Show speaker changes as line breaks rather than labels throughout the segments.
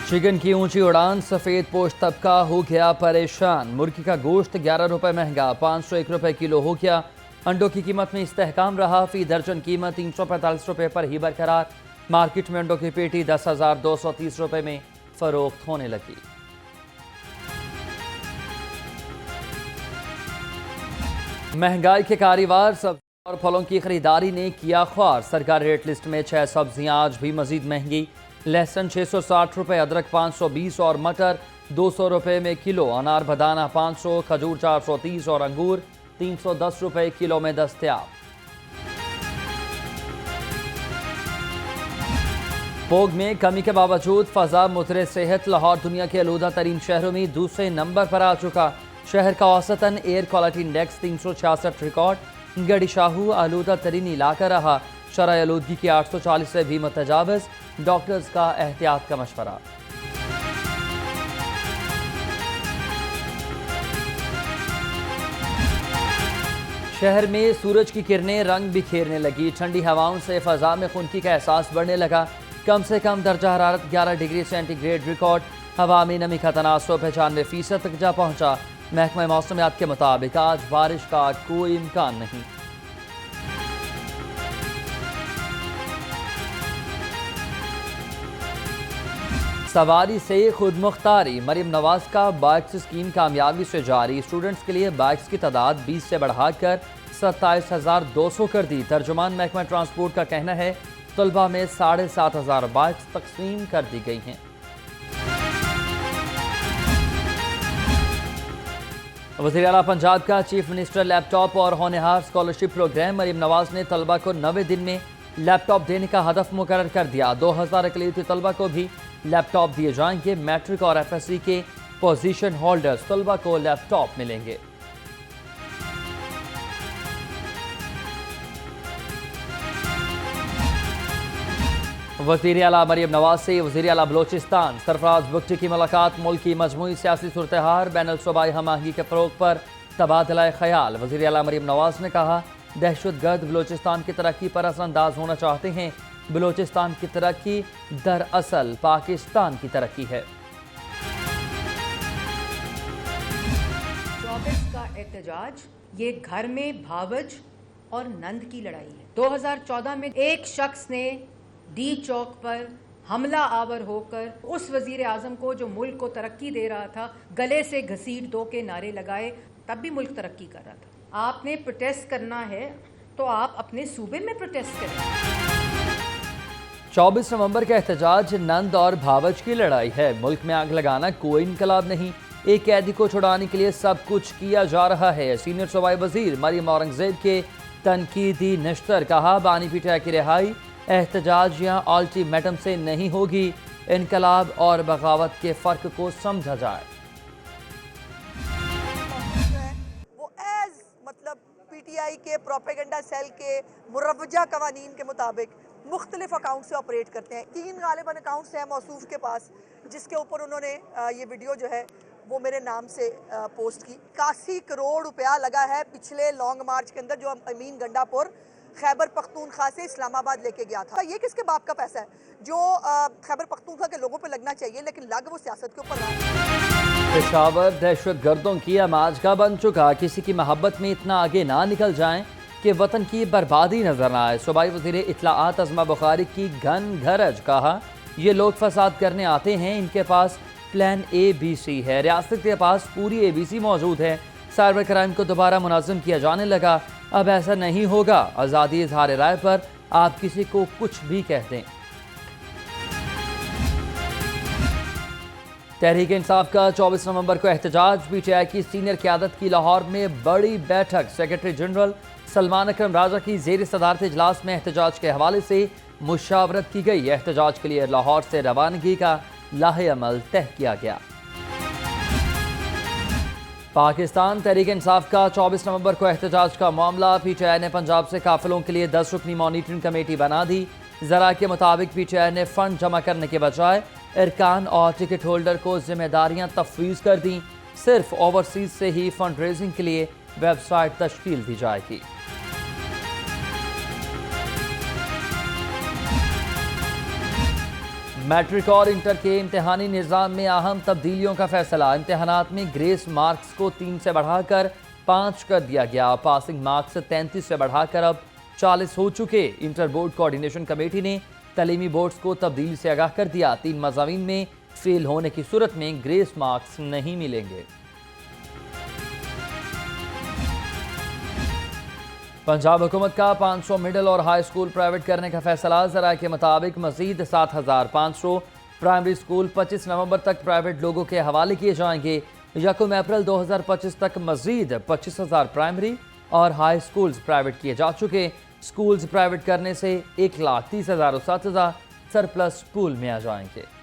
Chicken की ऊंची उड़ान, सफेद पोश तबका हो गया परेशान। मुर्गी का गोश्त 11 रुपए महंगा, 501 रुपए किलो हो गया। अंडों की कीमत में इस्तेहकाम रहा, फी दर्जन कीमत 345 रुपए पर ही बरकरार। मार्केट में अंडों की पेटी 10,230 रुपए में फरोख्त होने लगी। महंगाई के कारीवार सब्जी और फलों की खरीदारी ने किया ख्वार। सरकारी रेट लिस्ट में 6 सब्जियां आज भी मजीद महंगी। लहसुन 660 रुपए, अदरक 520 और मटर 200 रुपए में किलो। अनार बदाना 500, खजूर 430 और अंगूर 310 रुपए किलो में दस्तयाब। पोग में कमी के बावजूद फजा मुतरे सेहत। लाहौर दुनिया के आलूदा तरीन शहरों में दूसरे नंबर पर आ चुका। शहर का औसतन एयर क्वालिटी इंडेक्स 366 रिकॉर्ड। गढ़ी शाहू आलूदा तरीन इलाका रहा। शरह आलूदगी की 840 से भी मुतजाविज। डॉक्टर्स का एहतियात का मशवरा। शहर में सूरज की किरणें रंग बिखेरने लगी। ठंडी हवाओं से फजा में खुनकी का एहसास बढ़ने लगा। कम से कम दर्जा हरारत 11 डिग्री सेंटीग्रेड रिकॉर्ड। हवा में नमी का तनासुब 95% तक जा पहुंचा। महकमा मौसमियात के मुताबिक आज बारिश का कोई इम्कान नहीं। सवारी से खुद मुख्तारी। मरीम नवाज का बाइक्स स्कीम कामयाबी से जारी। स्टूडेंट्स के लिए बाइक्स की तादाद 20 से बढ़ाकर 27,200 कर दी। तर्जुमान महकमा ट्रांसपोर्ट का कहना है तलबा में 7,500 बाइक्स तकसीम कर दी गई हैं। वज़ीर आला पंजाब का चीफ मिनिस्टर लैपटॉप और होनहार स्कॉलरशिप प्रोग्राम। मरीम नवाज ने तलबा को 90 दिन में लैपटॉप देने का हदफ मुकर्रर कर दिया। 2000 अक़लियती तलबा को भी लैपटॉप दिए जाएंगे। मैट्रिक और FSC के पोजीशन होल्डर्स तलबा को लैपटॉप मिलेंगे। वज़ीर आला मरीम नवाज से वज़ीर आला बलोचिस्तान सरफराज बुगटी की मुलाकात। मुल्क की मजमूई सियासी सूरत-ए-हाल, बैनुल सूबाई हमआहंगी के फ़रोग़ पर तबादला ख्याल। वज़ीर आला मरीम नवाज ने कहा दहशतगर्द बलोचिस्तान की तरक्की पर असरअंदाज होना चाहते हैं। बलोचिस्तान की तरक्की दरअसल पाकिस्तान की तरक्की है।
24 का एहतजाज ये घर में भावज और नंद की लड़ाई है। 2014 में एक शख्स ने डी चौक पर हमला आवर होकर उस वजीर आजम को जो मुल्क को तरक्की दे रहा था गले से घसीट दो के नारे लगाए, तब भी मुल्क तरक्की कर रहा था। आपने प्रोटेस्ट करना है तो आप अपने सूबे में प्रोटेस्ट करें।
24 नवंबर का एहतजाज नंद और भावज की लड़ाई है। मुल्क में आग लगाना कोई इनकलाब नहीं। एक कैदी को छुड़ाने के लिए सब कुछ किया जा रहा है। सीनियर सूबाई वजीर मरियम औरंगजेब के तनकीदी नश्तर। कहा बानी पीटिया की रिहाई एहतजाज या अल्टीमेटम से नहीं होगी। इनकलाब और बगावत के फ़र्क को समझा जाए।
वो एज मतलब PTI के प्रोपेगेंडा सेल के मुरवजा कवानीन के मुताबिक मुख्तलिफ अकाउंट से ऑपरेट करते हैं। 3 गालिबन अकाउंट्स हैं मौसूफ के पास, जिसके ऊपर उन्होंने ये वीडियो जो है वो मेरे नाम से पोस्ट की। 81 करोड़ रुपया लगा है पिछले लॉन्ग मार्च के अंदर, जो अमीन गंडापुर खैबर पख्तूनख्वा से इस्लामाबाद लेके गया था। ये किसके बाप का पैसा है जो खैबर पख्तूनख्वा के लोगों पे लगना चाहिए, लेकिन लग वो सियासत के ऊपर रहा है।
पेशावर दहशत गर्दों की आमाज का बन चुका। किसी की मोहब्बत में इतना आगे ना निकल जाएं कि वतन की बर्बादी नजर न आए। सूबाई वज़ीर इत्तलाआत अज़मा बुखारी की घन घरज। कहा ये लोग फसाद करने आते हैं, इनके पास प्लान ABC है। रियासत के पास पूरी ABC मौजूद है। साइबर क्राइम को दोबारा मुनज़्ज़म किया जाने लगा। अब ऐसा नहीं होगा। आज़ादी इज़हार राय पर आप किसी को कुछ भी कह दें। तहरीक इंसाफ का 24 नवंबर को एहतजाज। PTI की सीनियर क़यादत की लाहौर में बड़ी बैठक। सेक्रेटरी जनरल सलमान अकरम राजा की ज़ेर सदारत इजलास में एहतजाज के हवाले से मुशावरत की गई। एहतजाज के लिए लाहौर से रवानगी का लाहे अमल तय किया गया। पाकिस्तान तहरीक इंसाफ का 24 नवंबर को एहतजाज का मामला। PTI ने पंजाब से काफिलों के लिए 10 रुकनी मॉनिटरिंग कमेटी बना दी। जरा के मुताबिक PTI ने फंड जमा करने के बजाय अरकान और टिकट होल्डर को जिम्मेदारियां तफवीज़ कर दी। सिर्फ ओवरसीज से ही फंड रेजिंग के लिए वेबसाइट तश्कील दी जाएगी। मैट्रिक और इंटर के इम्तिहानी निज़ाम में अहम तब्दीलियों का फैसला। इम्तिहानात में ग्रेस मार्क्स को 3 से बढ़ाकर 5 कर दिया गया। पासिंग मार्क्स 33 से बढ़ाकर अब 40 हो चुके। इंटर बोर्ड कोऑर्डिनेशन कमेटी ने तालीमी बोर्ड्स को तब्दीली से आगाह कर दिया। 3 मज़ामीन में फेल होने की सूरत में ग्रेस मार्क्स नहीं मिलेंगे। पंजाब हुकूमत का 500 मिडिल और हाई स्कूल प्राइवेट करने का फैसला। ज़राए के मुताबिक मजीद 7,500 प्राइमरी स्कूल 25 नवंबर तक प्राइवेट लोगों के हवाले किए जाएंगे। 1 अप्रैल 2025 तक मजीद 25,000 प्राइमरी और हाई स्कूल्स प्राइवेट किए जा चुके। स्कूल्स प्राइवेट करने से 1,30,000 उस्ताद सरप्लस पूल में आ जाएंगे।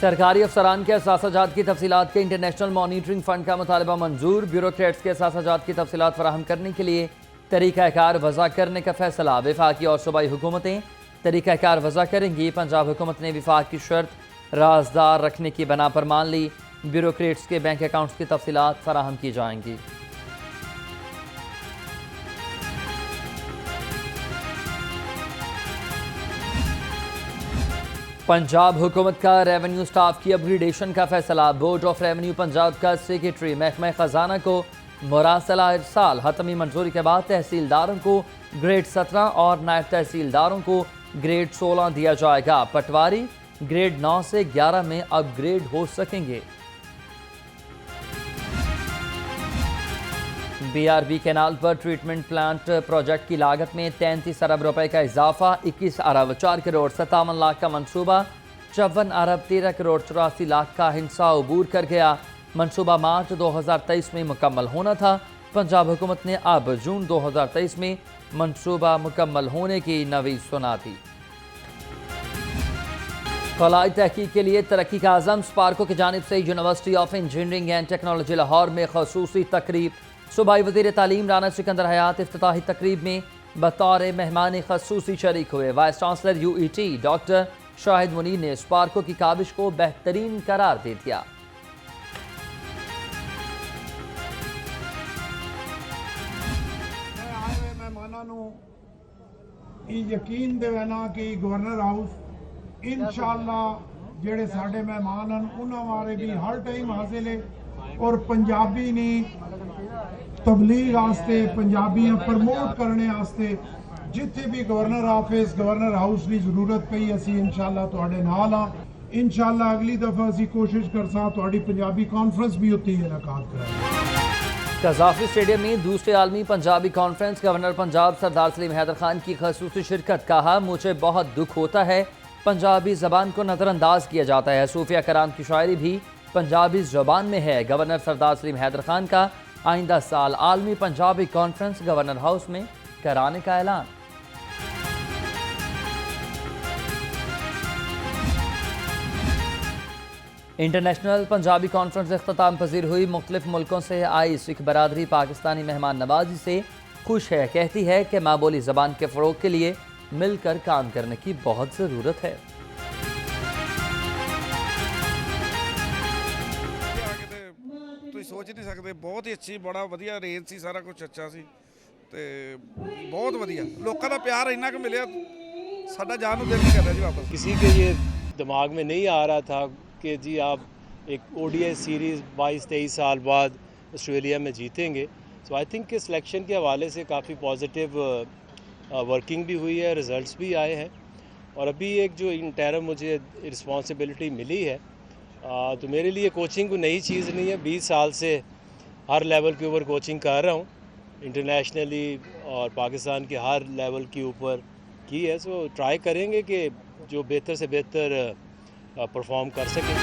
सरकारी अफसरान के असासाजात की तफसीलात के इंटरनेशनल मॉनिटरिंग फंड का मुतालबा मंजूर। ब्यूरोक्रेट्स के असासाजात की तफसीलात फराहम करने के लिए तरीक़ाकार वज़ा करने का फैसला। वफाकी और सूबाई हुकूमतें तरीक़ाकार वज़ा करेंगी। पंजाब हुकूमत ने वफाक की शर्त राजदार रखने की बना पर मान ली। ब्यूरोक्रेट्स के बैंक अकाउंट्स की तफसीलात फराहम की जाएंगी। पंजाब हुकूमत का रेवेन्यू स्टाफ की अपग्रेडेशन का फैसला। बोर्ड ऑफ रेवेन्यू पंजाब का सेक्रेटरी महकमा खजाना को मुरासला इरसाल। हतमी मंजूरी के बाद तहसीलदारों को ग्रेड 17 और नायब तहसीलदारों को ग्रेड 16 दिया जाएगा। पटवारी ग्रेड 9 से 11 में अपग्रेड हो सकेंगे। BRB कैनाल पर ट्रीटमेंट प्लांट प्रोजेक्ट की लागत में 33 अरब रुपए का इजाफा। 21 अरब 4 करोड़ 57 लाख का मंसूबा 54 अरब 13 करोड़ 84 लाख का हिस्सा अबूर कर गया। मंसूबा मार्च 2023 में मुकम्मल होना था। पंजाब हुकूमत ने अब जून 2023 में मंसूबा मुकम्मल होने की नवी सुना दी। खलाई तहकीक के लिए तरक्की का आज़म स्पार्को की जानिब से university of engineering and technology Lahore में खसूसी तकरीब। सूबाई वज़ीर तालीम राना सिकंदर हयात इफ्तिताही तकरीब में बतौर मेहमान खसूसी शरीक हुए। Vice chancellor UET doctor Shahid Munir ने स्पार्को की काविश को बेहतरीन करार दे दिया।
यकीन देना कि गवर्नर हाउस इंशाअल्लाह जेड़े साडे मेहमान हैं उन्हां बारे भी हर टाइम हाजिर है और पंजाबी ने तबलीग आस्ते पंजाबियां प्रमोट करने आस्ते जिथे भी गवर्नर ऑफिस गवर्नर हाउस की जरूरत पई असी इंशाअल्लाह तुहाडे नाल हां। इंशाअल्लाह अगली दफा असी कोशिश करसां तुहाडी पंजाबी कॉन्फ्रेंस भी उत्थे इनकाद करांगे।
कज़ाफी स्टेडियम में दूसरे आलमी पंजाबी कॉन्फ्रेंस। गवर्नर पंजाब सरदार सलीम हैदर खान की खसूसी शिरकत। कहा, मुझे बहुत दुख होता है पंजाबी ज़बान को नज़रअंदाज किया जाता है। सूफिया कराम की शायरी भी पंजाबी ज़बान में है। गवर्नर सरदार सलीम हैदर खान का आइंदा साल आलमी पंजाबी कॉन्फ्रेंस गवर्नर हाउस में कराने का ऐलान। इंटरनेशनल पंजाबी कॉन्फ्रेंस इख्तिताम पजीर हुई। मुख्तलिफ मुल्कों से आई सिख बरादरी पाकिस्तानी मेहमान नवाजी से खुश है। कहती है कि माँ बोली ज़बान के फ़रोग के लिए मिलकर काम करने की बहुत ज़रूरत है।
सोच नहीं सकते, बहुत ही अच्छी बड़ा वधिया रेंज सी, सारा कुछ अच्छा सी ते बहुत वधिया लोगों का प्यार इन्ना क मिले साडा जान नूं दिल नहीं कर रहा जी वापस।
किसी के ये दिमाग में नहीं आ रहा था कि जी आप एक ODI सीरीज़ 22-23 साल बाद ऑस्ट्रेलिया में जीतेंगे। सो आई थिंक कि सिलेक्शन के हवाले से काफ़ी पॉजिटिव वर्किंग भी हुई है, रिज़ल्ट्स भी आए हैं और अभी एक जो इंटरम मुझे रिस्पॉन्सिबिलिटी मिली है तो मेरे लिए कोचिंग कोई नई चीज़ नहीं है। 20 साल से हर लेवल के ऊपर कोचिंग कर रहा हूँ, इंटरनेशनली और पाकिस्तान के हर लेवल के ऊपर की है। सो ट्राई करेंगे कि जो बेहतर से बेहतर परफॉर्म कर सकें।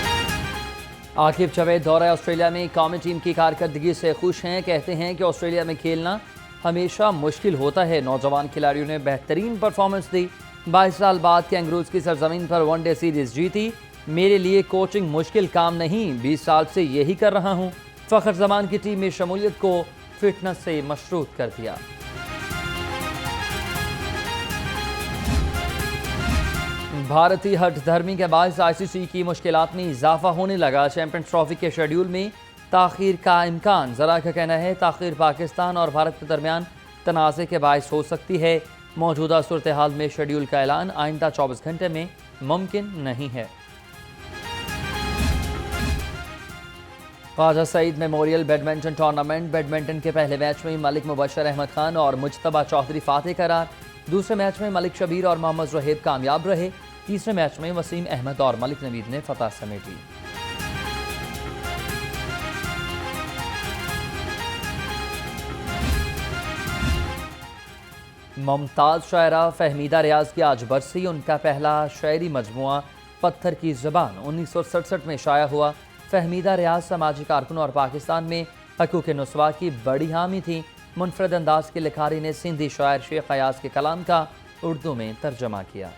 आकिब जावेद दौरा ऑस्ट्रेलिया में कौमी टीम की कारकर्दगी से खुश हैं। कहते हैं कि ऑस्ट्रेलिया में खेलना हमेशा मुश्किल होता है। नौजवान खिलाड़ियों ने बेहतरीन परफॉर्मेंस दी। 22 साल बाद कैंगरूज की सरजमीन पर वनडे सीरीज जीती। मेरे लिए कोचिंग मुश्किल काम नहीं, 20 साल से यही कर रहा हूँ। फ़खर जमान की टीम में शमूलियत को फिटनेस से मशरूत कर दिया। भारतीय हट धर्मी के बायस ICC की मुश्किलात में इजाफा होने लगा। चैंपियंस ट्रॉफी के शेड्यूल में ताखीर का इम्कान। ज़रा का कहना है ताखीर पाकिस्तान और भारत के दरमियान तनाज़े के बायस हो सकती है। मौजूदा सूरत हाल में शेड्यूल का ऐलान आइंदा 24 घंटे में मुमकिन नहीं है। Khwaja Saeed memorial badminton tournament badminton के पहले मैच में मलिक मुबशर अहमद खान और मुजतबा चौधरी फातेह करार। दूसरे मैच में मलिक शबीर और मोहम्मद ज़ुहैब कामयाब रहे। तीसरे मैच में वसीम अहमद और मलिक नवीद ने फतह समेटी। मुमताज़ शायरा फहमीदा रियाज की आज बरसी। उनका पहला शायरी मजमुआ पत्थर की ज़बान 1967 में शाया हुआ। फहमीदा रियाज समाजी कारकुन और पाकिस्तान में हकूक़ नुस्वा की बड़ी हामी थी। मुनफरद अंदाज की लिखारी ने सिंधी शायर शेख अयाज के कलाम का उर्दू में तर्जमा किया।